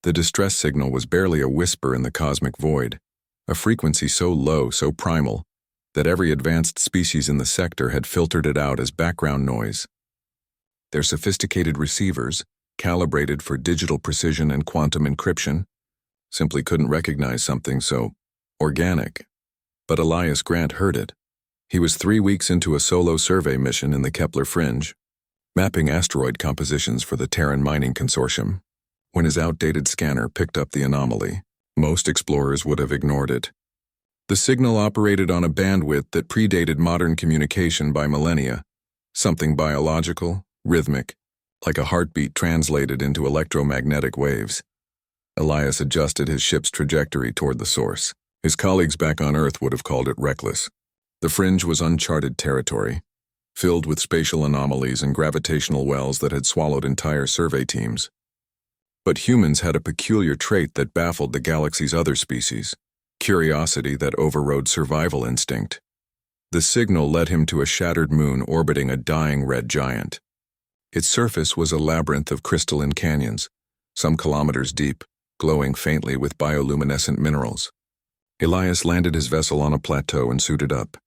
The distress signal was barely a whisper in the cosmic void, a frequency so low, so primal, that every advanced species in the sector had filtered it out as background noise. Their sophisticated receivers, calibrated for digital precision and quantum encryption, simply couldn't recognize something so organic. But Elias Grant heard it. He was 3 weeks into a solo survey mission in the Kepler Fringe, mapping asteroid compositions for the Terran Mining Consortium, when his outdated scanner picked up the anomaly. Most explorers would have ignored it. The signal operated on a bandwidth that predated modern communication by millennia, something biological, rhythmic, like a heartbeat translated into electromagnetic waves. Elias adjusted his ship's trajectory toward the source. His colleagues back on Earth would have called it reckless. The Fringe was uncharted territory, filled with spatial anomalies and gravitational wells that had swallowed entire survey teams. But humans had a peculiar trait that baffled the galaxy's other species, curiosity that overrode survival instinct. The signal led him to a shattered moon orbiting a dying red giant. Its surface was a labyrinth of crystalline canyons, some kilometers deep, glowing faintly with bioluminescent minerals. Elias landed his vessel on a plateau and suited up,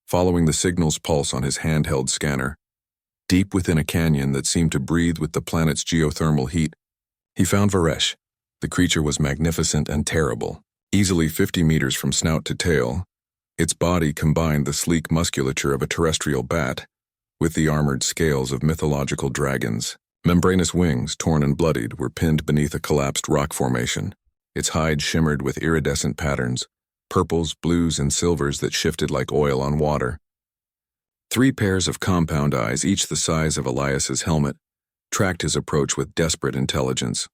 following the signal's pulse on his handheld scanner. Deep within a canyon that seemed to breathe with the planet's geothermal heat, he found Varesh. The creature was magnificent and terrible. Easily 50 meters from snout to tail, its body combined the sleek musculature of a terrestrial bat with the armored scales of mythological dragons. Membranous wings, torn and bloodied, were pinned beneath a collapsed rock formation. Its hide shimmered with iridescent patterns, purples, blues, and silvers that shifted like oil on water. 3 pairs of compound eyes, each the size of Elias's helmet, tracked his approach with desperate intelligence.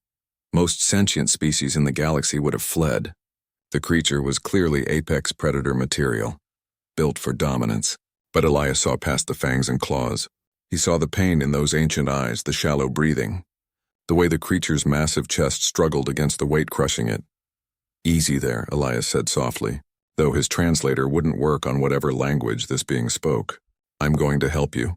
Most sentient species in the galaxy would have fled. The creature was clearly apex predator material, built for dominance. But Elias saw past the fangs and claws. He saw the pain in those ancient eyes, the shallow breathing, the way the creature's massive chest struggled against the weight crushing it. "Easy there," Elias said softly, though his translator wouldn't work on whatever language this being spoke. "I'm going to help you."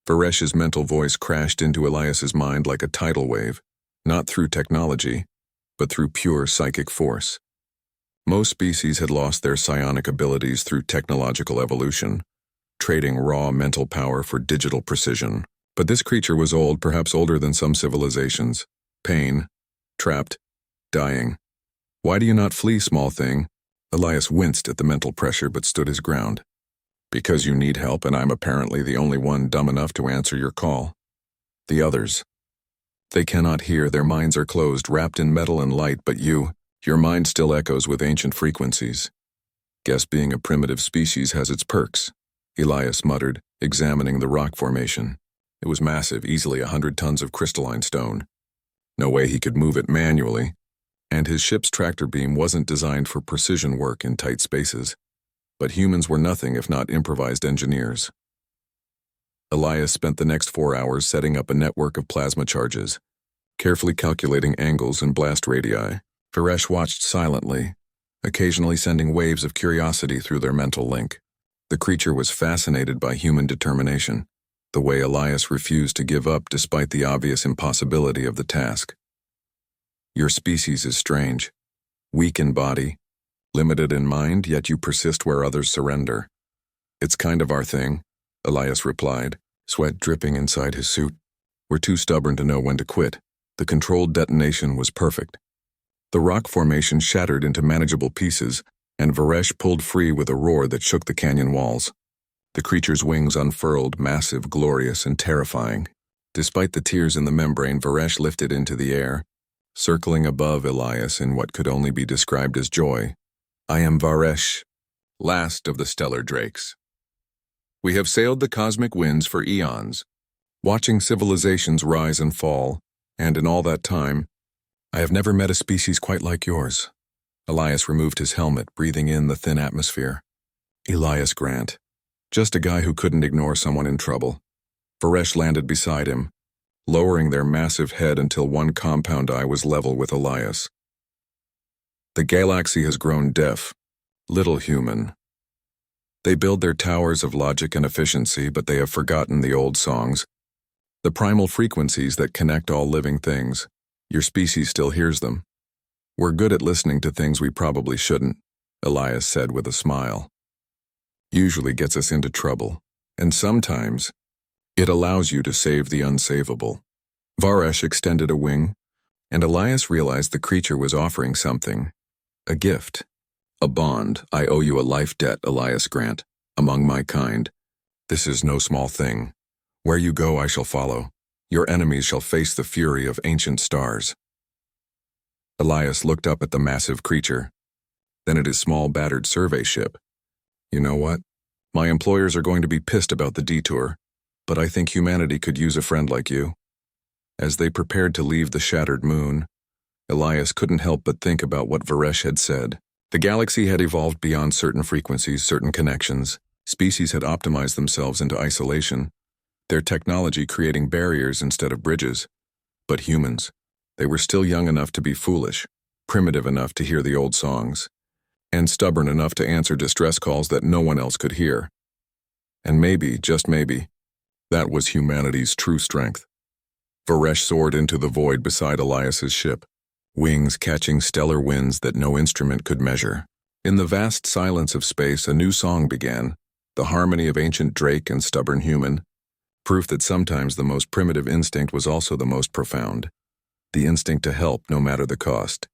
Varesh's mental voice crashed into Elias's mind like a tidal wave, not through technology, but through pure psychic force. Most species had lost their psionic abilities through technological evolution, trading raw mental power for digital precision. But this creature was old, perhaps older than some civilizations. Pain, trapped, dying. "Why do you not flee, small thing?" Elias winced at the mental pressure but stood his ground. "Because you need help, and I'm apparently the only one dumb enough to answer your call. The others. They cannot hear, their minds are closed, wrapped in metal and light, but your mind still echoes with ancient frequencies. Guess being a primitive species has its perks," Elias muttered, examining the rock formation. It was massive, easily 100 tons of crystalline stone. No way he could move it manually, and his ship's tractor beam wasn't designed for precision work in tight spaces. But humans were nothing if not improvised engineers. Elias spent the next 4 hours setting up a network of plasma charges, carefully calculating angles and blast radii. Varesh watched silently, occasionally sending waves of curiosity through their mental link. The creature was fascinated by human determination, the way Elias refused to give up despite the obvious impossibility of the task. "Your species is strange. Weak in body, limited in mind, yet you persist where others surrender." "It's kind of our thing," Elias replied, sweat dripping inside his suit. "We're too stubborn to know when to quit." The controlled detonation was perfect. The rock formation shattered into manageable pieces, and Varesh pulled free with a roar that shook the canyon walls. The creature's wings unfurled, massive, glorious, and terrifying. Despite the tears in the membrane, Varesh lifted into the air, circling above Elias in what could only be described as joy. "I am Varesh, last of the stellar drakes. We have sailed the cosmic winds for eons, watching civilizations rise and fall, and in all that time, I have never met a species quite like yours." Elias removed his helmet, breathing in the thin atmosphere. Elias Grant. Just a guy who couldn't ignore someone in trouble. Varesh landed beside him, lowering their massive head until one compound eye was level with Elias. "The galaxy has grown deaf, little human. They build their towers of logic and efficiency, but they have forgotten the old songs, the primal frequencies that connect all living things. Your species still hears them. We're good at listening to things we probably shouldn't, Elias said with a smile. Usually gets us into trouble, and sometimes it allows you to save the unsavable. Varesh extended a wing, and Elias realized the creature was offering something. A gift. A bond. I owe you a life debt, Elias Grant, among my kind. This is no small thing. Where you go, I shall follow. Your enemies shall face the fury of ancient stars. Elias looked up at the massive creature, then at his small battered survey ship. You know what? My employers are going to be pissed about the detour, but I think humanity could use a friend like you. As they prepared to leave the shattered moon, Elias couldn't help but think about what Varesh had said. The galaxy had evolved beyond certain frequencies, certain connections. Species had optimized themselves into isolation, their technology creating barriers instead of bridges. But humans, they were still young enough to be foolish, primitive enough to hear the old songs, and stubborn enough to answer distress calls that no one else could hear. And maybe, just maybe, that was humanity's true strength. Varesh soared into the void beside Elias's ship, wings catching stellar winds that no instrument could measure. In the vast silence of space, a new song began, the harmony of ancient drake and stubborn human, proof that sometimes the most primitive instinct was also the most profound, the instinct to help no matter the cost.